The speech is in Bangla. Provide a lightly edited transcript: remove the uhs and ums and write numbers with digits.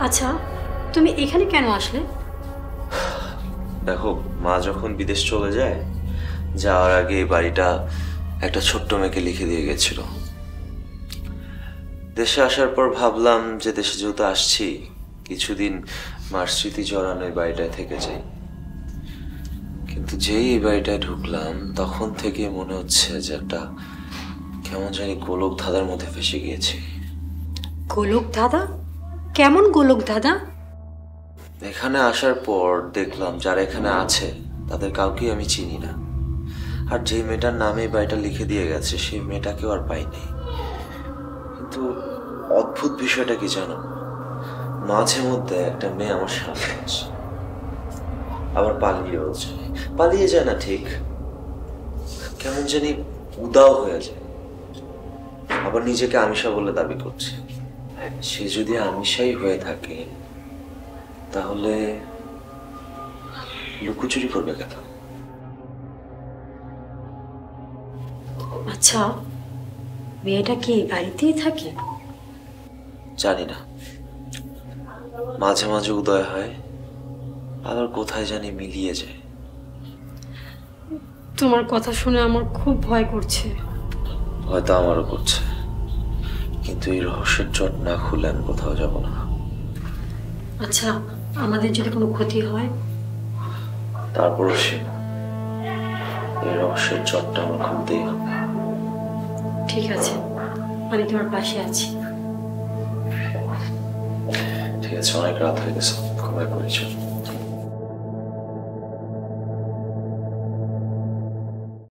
আচ্ছা, তুমি এখানে কেন আসলে? দেখো, মা যখন বিদেশ চলে যায়, যাওয়ার আগে এই বাড়িটা একটা ছোট্ট মেয়েকে লিখে দিয়ে গেছিল। দেশে আসার পর ভাবলাম যে দেশে যেহেতু আসছি, কিছুদিন মার স্মৃতি জড়ানো এই বাড়িটায় থেকে যাই। কিন্তু যেই এই বাড়িটায় ঢুকলাম তখন থেকে মনে হচ্ছে যে একটা কেমন জানি গোলক ধাঁধার মধ্যে ফেসে গিয়েছি। গোলক দাদা? কেমন গোলক দাদা? এখানে আসার পর দেখলাম যারা এখানে আছে তাদের কাউকেই আমি চিনি না। আর যে মেয়েটার নামে এই বাড়িটা লিখে দিয়ে গেছে সেই মেয়েটাকেও আর পাইনি। কিন্তু অদ্ভুত বিষয়টা কি জানো, মাঝে মধ্যে একটা মেয়ে আমার সামনে আসে, আবার পালিয়েও যায়। পালিয়ে যায় না ঠিক, কেমন জানি উদাও হয়ে যায়। আবার নিজেকে আমিষা বলে দাবি করছে। সে যদি আমিষাই হয়ে থাকে তাহলে লুকোচুরি করবে কেন? আচ্ছা, মেয়েটা কি এই বাড়িতেই থাকে? জানি না, মাঝে মাঝে উদয় হয়, আবার কোথায় জানি মিলিয়ে যায়। তোমার কথা শুনে আমার খুব ভয় করছে। হয়তো আমারও করছে, কিন্তু এই রহস্যের জট না খুলে আমি কোথাও যাব না। আচ্ছা, আমাদের যদি কোনো ক্ষতি হয়? তারপরও সে এই রহস্যের জটটা আমার খুলতেই হবে। ঠিক আছে, আমি তোমার পাশে আছি। ঠিক আছে, অনেক রাত হয়ে গেছে, ঘুমায় পড়েছি।